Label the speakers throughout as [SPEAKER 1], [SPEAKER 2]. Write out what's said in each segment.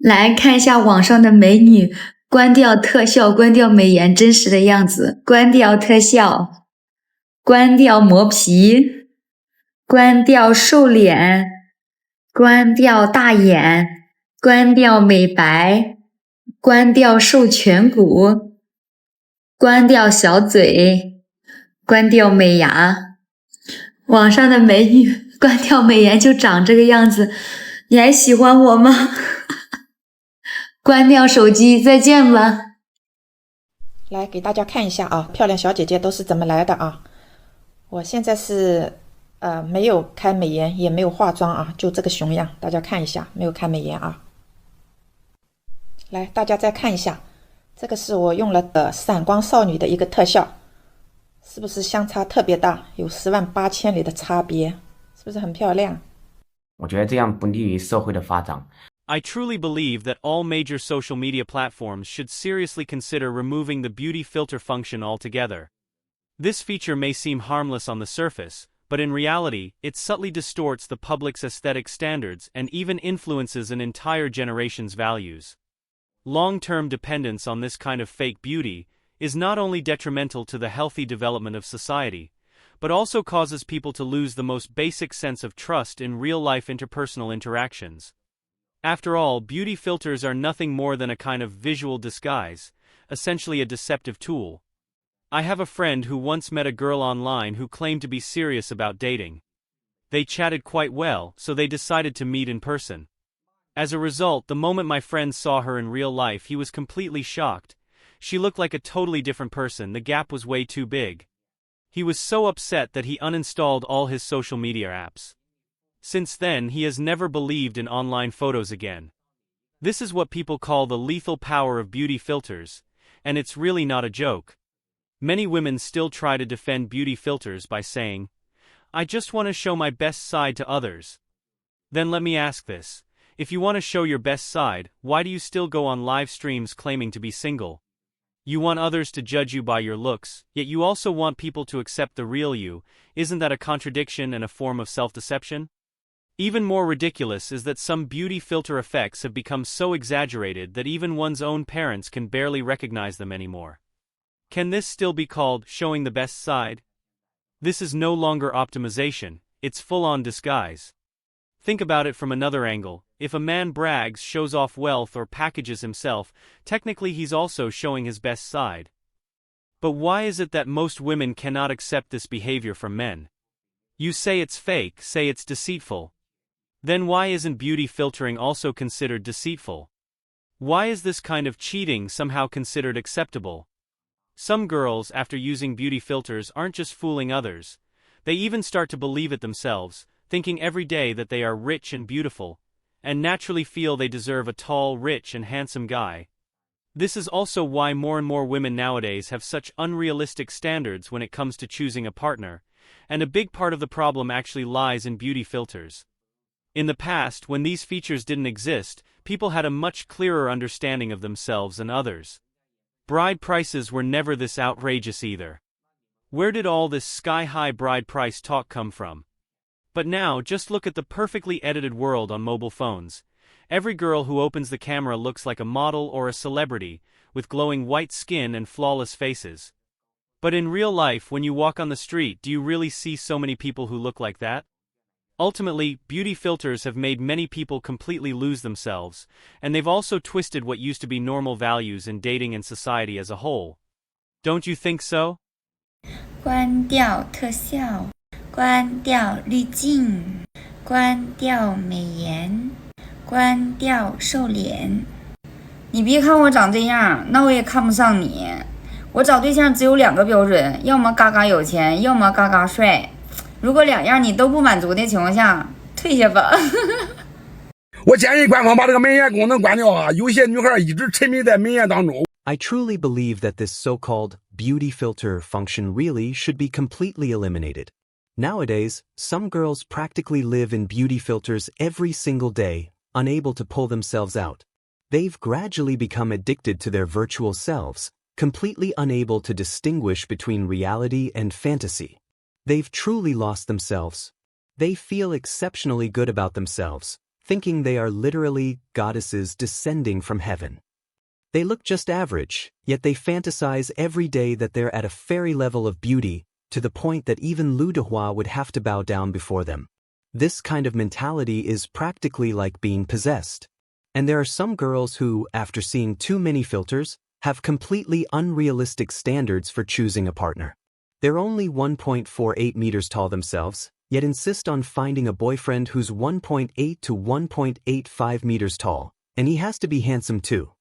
[SPEAKER 1] 来看一下网上的美女，关掉特效，关掉美颜真实的样子，关掉特效，关掉磨皮，关掉瘦脸，关掉大眼，关掉美白，关掉瘦颧骨，关掉小嘴，关掉美牙。网上的美女关掉美颜就长这个样子，你还喜欢我吗？关掉手机，再见吧。
[SPEAKER 2] 来给大家看一下啊，漂亮小姐姐都是怎么来的啊。我现在是没有开美颜，也没有化妆啊，就这个熊样，大家看一下，没有开美颜啊。来，大家再看一下，这个是我用了的闪光少女的一个特效，是不是相差特别大，有108000里的差别，是不是很漂亮？
[SPEAKER 3] 我觉得这样不利于社会的发展。
[SPEAKER 4] I truly believe that all major social media platforms should seriously consider removing the beauty filter function altogether. This feature may seem harmless on the surface, but in reality, it subtly distorts the public's aesthetic standards and even influences an entire generation's values. Long-term dependence on this kind of fake beauty is not only detrimental to the healthy development of society, but also causes people to lose the most basic sense of trust in real-life interpersonal interactions. After all, beauty filters are nothing more than a kind of visual disguise, essentially a deceptive tool. I have a friend who once met a girl online who claimed to be serious about dating. They chatted quite well, so they decided to meet in person. As a result, the moment my friend saw her in real life, he was completely shocked. She looked like a totally different person, the gap was way too big. He was so upset that he uninstalled all his social media apps. Since then, he has never believed in online photos again. This is what people call the lethal power of beauty filters, and it's really not a joke. Many women still try to defend beauty filters by saying, "I just want to show my best side to others." Then let me ask this. If you want to show your best side, why do you still go on live streams claiming to be single? You want others to judge you by your looks, yet you also want people to accept the real you. Isn't that a contradiction and a form of self-deception? Even more ridiculous is that some beauty filter effects have become so exaggerated that even one's own parents can barely recognize them anymore. Can this still be called showing the best side? This is no longer optimization, it's full-on disguise. Think about it from another angle. If a man brags, shows off wealth, or packages himself, technically he's also showing his best side. But why is it that most women cannot accept this behavior from men? You say it's fake, say it's deceitful. Then why isn't beauty filtering also considered deceitful? Why is this kind of cheating somehow considered acceptable? Some girls, after using beauty filters, aren't just fooling others. They even start to believe it themselves, thinking every day that they are rich and beautiful, and naturally feel they deserve a tall, rich, and handsome guy. This is also why more and more women nowadays have such unrealistic standards when it comes to choosing a partner, and a big part of the problem actually lies in beauty filters. In the past, when these features didn't exist, people had a much clearer understanding of themselves and others. Bride prices were never this outrageous either. Where did all this sky-high bride price talk come from? But now, just look at the perfectly edited world on mobile phones. Every girl who opens the camera looks like a model or a celebrity, with glowing white skin and flawless faces. But in real life, when you walk on the street, do you really see so many people who look like that? Ultimately, beauty filters have made many people completely lose themselves, and they've also twisted what used to be normal values in dating and society as a whole. Don't you think so?
[SPEAKER 1] 关掉特效，关掉滤镜，关掉美颜，关掉瘦脸。你别看我长这样，那我也看不上你。我找对象只有2个标准，要么嘎嘎有钱，要么嘎嘎帅。如果2样你都不满足的情况下，退下吧。
[SPEAKER 5] 我建议官方把这个美颜功能关掉啊！有些女孩一直沉迷在美颜当中。
[SPEAKER 6] I truly believe that this so-called beauty filter function really should be completely eliminated. Nowadays, some girls practically live in beauty filters every single day, unable to pull themselves out. They've gradually become addicted to their virtual selves, completely unable to distinguish between reality and fantasy. They've truly lost themselves. They feel exceptionally good about themselves, thinking they are literally goddesses descending from heaven. They look just average, yet they fantasize every day that they're at a fairy level of beauty, to the point that even Lu Dehua would have to bow down before them. This kind of mentality is practically like being possessed. And there are some girls who, after seeing too many filters, have completely unrealistic standards for choosing a partner. They're only 1.48 meters tall themselves, yet insist on finding a boyfriend who's 1.8 to 1.85 meters tall, and he has to be handsome too.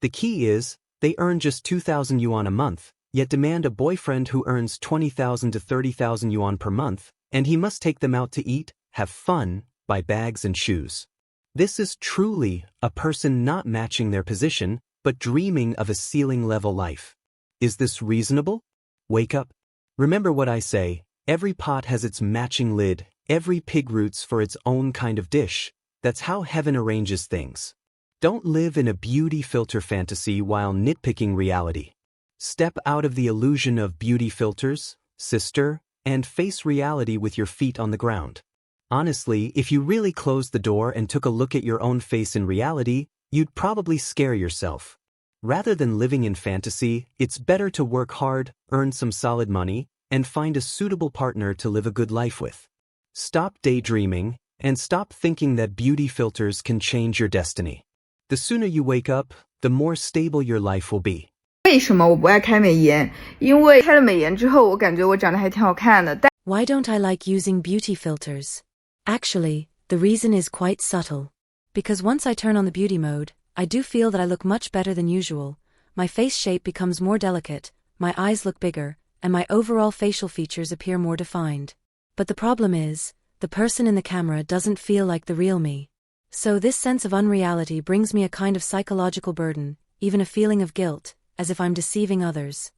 [SPEAKER 6] The key is, they earn just 2,000 yuan a month, yet demand a boyfriend who earns 20,000 to 30,000 yuan per month, and he must take them out to eat, have fun, buy bags and shoes. This is truly a person not matching their position, but dreaming of a ceiling-level life. Is this reasonable? Wake up. Remember what I say, every pot has its matching lid, every pig roots for its own kind of dish. That's how heaven arranges things. Don't live in a beauty filter fantasy while nitpicking reality. Step out of the illusion of beauty filters, sister, and face reality with your feet on the ground. Honestly, if you really closed the door and took a look at your own face in reality, you'd probably scare yourself. Rather than living in fantasy, it's better to work hard, earn some solid money, and find a suitable partner to live a good life with. Stop daydreaming, and stop thinking that beauty filters can change your destiny. The sooner you wake up, the more stable your life will be.
[SPEAKER 7] 为什么我不爱开美颜？因为开了美颜之后，我感觉我长得还挺好看的。
[SPEAKER 8] Why don't I like using beauty filters? Actually, the reason is quite subtle. Because once I turn on the beauty mode, I do feel that I look much better than usual. My face shape becomes more delicate, my eyes look bigger, and my overall facial features appear more defined. But the problem is, the person in the camera doesn't feel like the real me. So this sense of unreality brings me a kind of psychological burden, even a feeling of guilt, as if I'm deceiving others.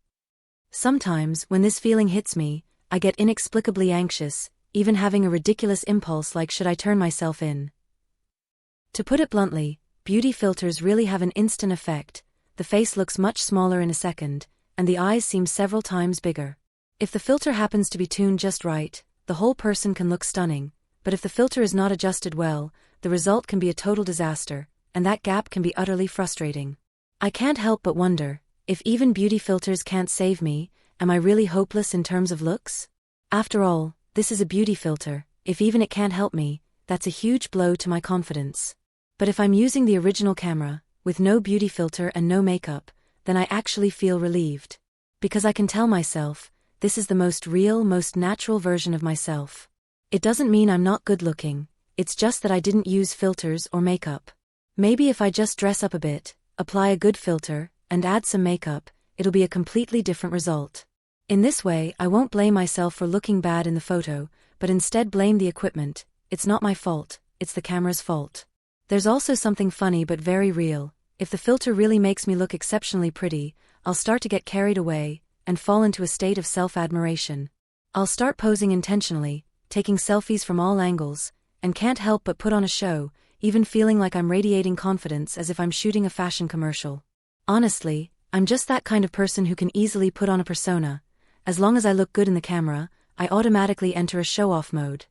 [SPEAKER 8] Sometimes, when this feeling hits me, I get inexplicably anxious, even having a ridiculous impulse like should I turn myself in. To put it bluntly, beauty filters really have an instant effect. The face looks much smaller in a second, and the eyes seem several times bigger. If the filter happens to be tuned just right, the whole person can look stunning, but if the filter is not adjusted well, the result can be a total disaster, and that gap can be utterly frustrating. I can't help but wonder, if even beauty filters can't save me, am I really hopeless in terms of looks? After all, this is a beauty filter. If even it can't help me, that's a huge blow to my confidence. But if I'm using the original camera, with no beauty filter and no makeup, then I actually feel relieved. Because I can tell myself, this is the most real, most natural version of myself. It doesn't mean I'm not good looking, it's just that I didn't use filters or makeup. Maybe if I just dress up a bit, apply a good filter, and add some makeup, it'll be a completely different result. In this way, I won't blame myself for looking bad in the photo, but instead blame the equipment. It's not my fault, it's the camera's fault. There's also something funny but very real. If the filter really makes me look exceptionally pretty, I'll start to get carried away, and fall into a state of self-admiration. I'll start posing intentionally, taking selfies from all angles, and can't help but put on a show, even feeling like I'm radiating confidence as if I'm shooting a fashion commercial. Honestly, I'm just that kind of person who can easily put on a persona. As long as I look good in the camera, I automatically enter a show-off mode.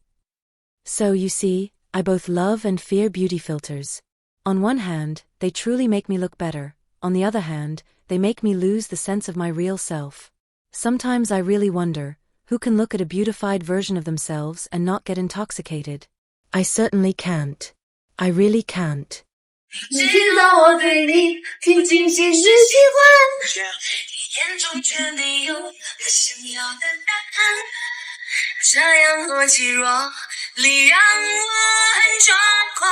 [SPEAKER 8] So you see, I both love and fear beauty filters. On one hand, they truly make me look better. On the other hand, they make me lose the sense of my real self. Sometimes I really wonder, who can look at a beautified version of themselves and not get intoxicated? I certainly can't. I really can't.
[SPEAKER 9] 知道我对你仅仅只是喜欢，你眼中却没有我想要的答案，这样若即若离让我很抓狂。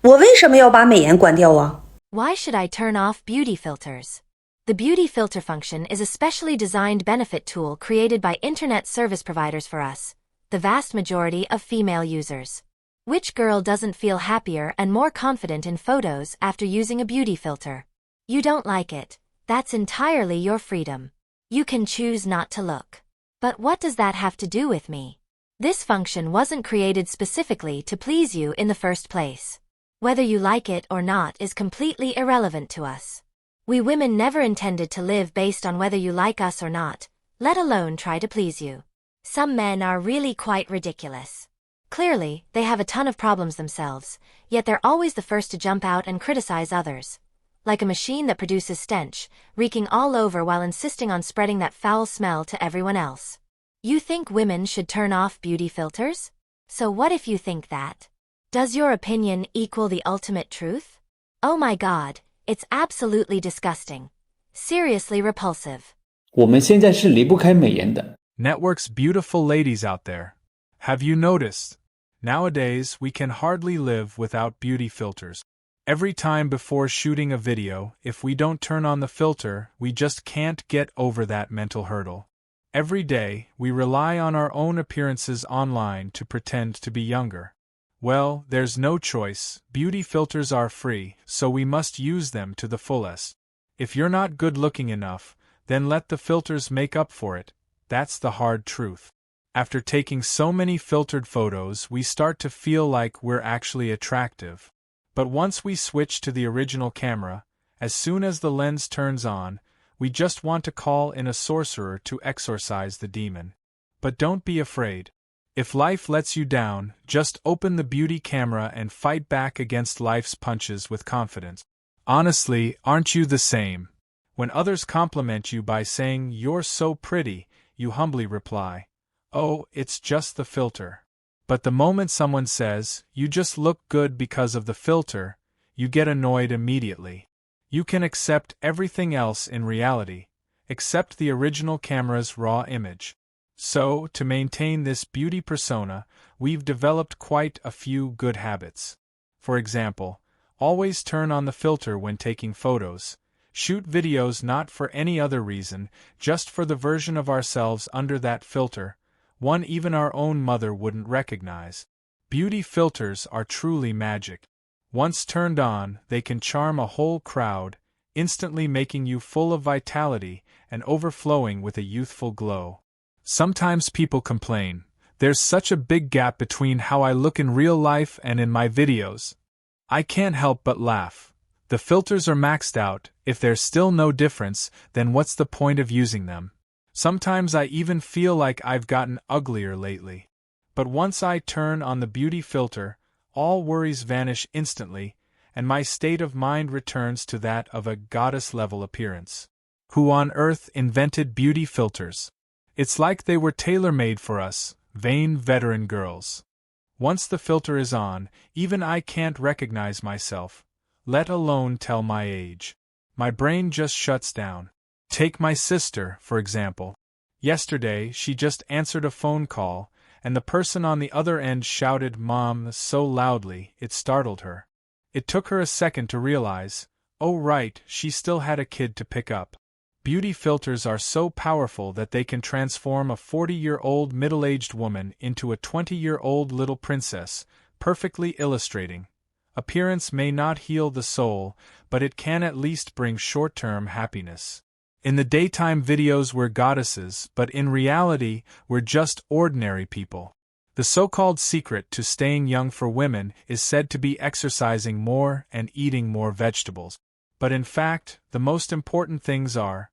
[SPEAKER 10] 我为什么要把美颜关掉啊？
[SPEAKER 11] Why should I turn off beauty filters? The beauty filter function is a specially designed benefit tool created by internet service providers for us, the vast majority of female users. Which girl doesn't feel happier and more confident in photos after using a beauty filter? You don't like it. That's entirely your freedom. You can choose not to look. But what does that have to do with me? This function wasn't created specifically to please you in the first place. Whether you like it or not is completely irrelevant to us. We women never intended to live based on whether you like us or not, let alone try to please you. Some men are really quite ridiculous. Clearly, they have a ton of problems themselves, yet they're always the first to jump out and criticize others. Like a machine that produces stench, reeking all over while insisting on spreading that foul smell to everyone else. You think women should turn off beauty filters? So what if you think that? Does your opinion equal the ultimate truth? Oh my god, it's absolutely disgusting. Seriously repulsive.
[SPEAKER 12] 我们现在是离不开美颜的。
[SPEAKER 13] Network's beautiful ladies out there. Have you noticed? Nowadays, we can hardly live without beauty filters. Every time before shooting a video, if we don't turn on the filter, we just can't get over that mental hurdle. Every day, we rely on our own appearances online to pretend to be younger. Well, there's no choice. Beauty filters are free, so we must use them to the fullest. If you're not good-looking enough, then let the filters make up for it. That's the hard truth. After taking so many filtered photos, we start to feel like we're actually attractive. But once we switch to the original camera, as soon as the lens turns on, we just want to call in a sorcerer to exorcise the demon. But don't be afraid. If life lets you down, just open the beauty camera and fight back against life's punches with confidence. Honestly, aren't you the same? When others compliment you by saying, "You're so pretty," you humbly reply, "Oh, it's just the filter." But the moment someone says, "You just look good because of the filter," you get annoyed immediately. You can accept everything else in reality, except the original camera's raw image. So, to maintain this beauty persona, we've developed quite a few good habits. For example, always turn on the filter when taking photos. Shoot videos not for any other reason, just for the version of ourselves under that filter, one even our own mother wouldn't recognize. Beauty filters are truly magic. Once turned on, they can charm a whole crowd, instantly making you full of vitality and overflowing with a youthful glow. Sometimes people complain, "There's such a big gap between how I look in real life and in my videos." I can't help but laugh. The filters are maxed out. If there's still no difference, then what's the point of using them? Sometimes I even feel like I've gotten uglier lately. But once I turn on the beauty filter, all worries vanish instantly, and my state of mind returns to that of a goddess-level appearance. Who on earth invented beauty filters? It's like they were tailor-made for us, vain veteran girls. Once the filter is on, even I can't recognize myself, let alone tell my age. My brain just shuts down. Take my sister, for example. Yesterday, she just answered a phone call, and the person on the other end shouted "Mom" so loudly it startled her. It took her a second to realize, oh right, she still had a kid to pick up. Beauty filters are so powerful that they can transform a 40-year-old middle-aged woman into a 20-year-old little princess, perfectly illustrating. Appearance may not heal the soul, but it can at least bring short-term happiness. In the daytime videos we're goddesses, but in reality, we're just ordinary people. The so-called secret to staying young for women is said to be exercising more and eating more vegetables. But in fact, the most important things are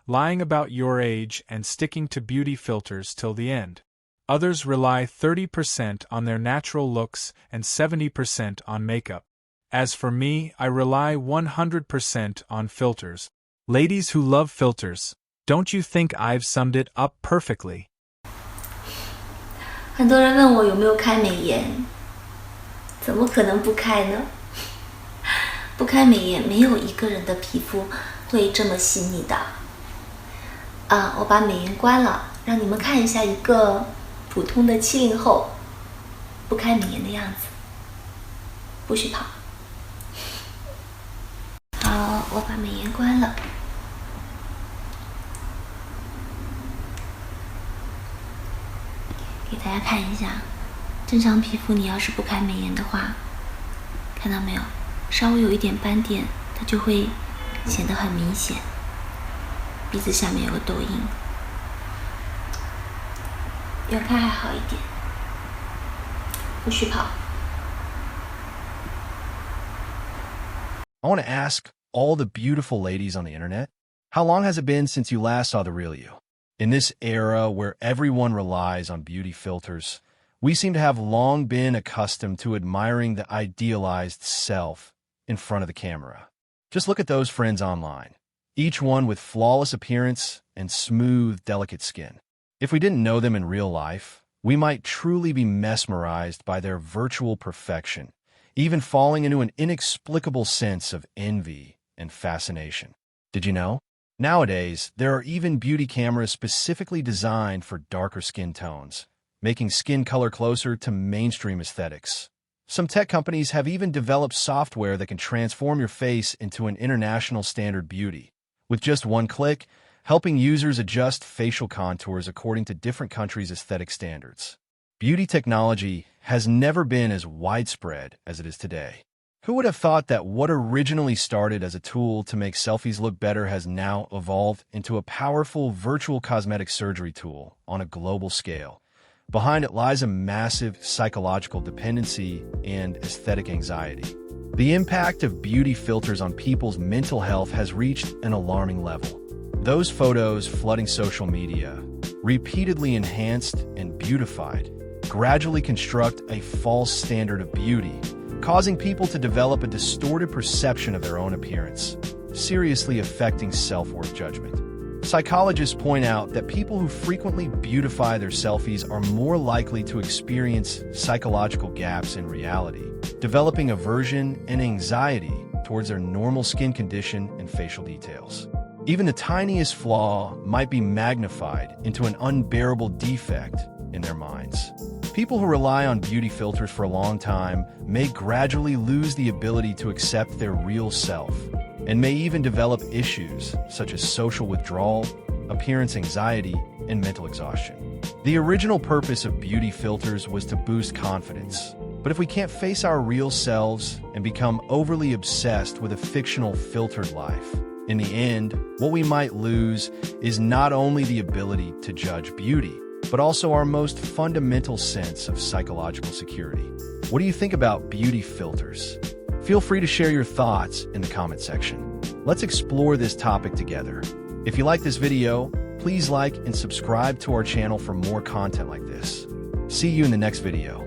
[SPEAKER 13] lying about your age and sticking to beauty filters till the end. Others rely 30% on their natural looks and 70% on makeup. As for me, I rely 100% on filters. Ladies who love filters, don't you think I've summed it up perfectly?
[SPEAKER 9] 很多人问我有没有开美颜，怎么可能不开呢？不开美颜，没有一个人的皮肤会这么细腻的。我把美颜关了，让你们看一下一个普通的70后不开美颜的样子。不许跑。好，我把美颜关了。给大家看一下，正常皮肤你要是不开美颜的话，看到没有？稍微有一点斑点，它就会显得很明显。鼻子下面有个痘印，远看还好一点。不许跑。
[SPEAKER 14] I want to ask all the beautiful ladies on the internet, how long has it been since you last saw the real you? In this era where everyone relies on beauty filters, We seem to have long been accustomed to admiring the idealized self in front of the camera. Just look at those friends online, each one with flawless appearance and smooth, delicate skin. If we didn't know them in real life, we might truly be mesmerized by their virtual perfection, even falling into an inexplicable sense of envy and fascination. Did you know? Nowadays, there are even beauty cameras specifically designed for darker skin tones, making skin color closer to mainstream aesthetics. Some tech companies have even developed software that can transform your face into an international standard beauty, with just one click, helping users adjust facial contours according to different countries' aesthetic standards. Beauty technology has never been as widespread as it is today. Who would have thought that what originally started as a tool to make selfies look better has now evolved into a powerful virtual cosmetic surgery tool on a global scale? Behind it lies a massive psychological dependency and aesthetic anxiety. The impact of beauty filters on people's mental health has reached an alarming level. Those photos flooding social media, repeatedly enhanced and beautified, gradually construct a false standard of beauty, causing people to develop a distorted perception of their own appearance, seriously affecting self-worth judgment. Psychologists point out that people who frequently beautify their selfies are more likely to experience psychological gaps in reality, developing aversion and anxiety towards their normal skin condition and facial details. Even the tiniest flaw might be magnified into an unbearable defect in their minds. People who rely on beauty filters for a long time may gradually lose the ability to accept their real self, and may even develop issues such as social withdrawal, appearance anxiety, and mental exhaustion. The original purpose of beauty filters was to boost confidence. But if we can't face our real selves and become overly obsessed with a fictional filtered life, in the end, what we might lose is not only the ability to judge beauty, but also our most fundamental sense of psychological security. What do you think about beauty filters? Feel free to share your thoughts in the comment section. Let's explore this topic together. If you like this video, please like and subscribe to our channel for more content like this. See you in the next video.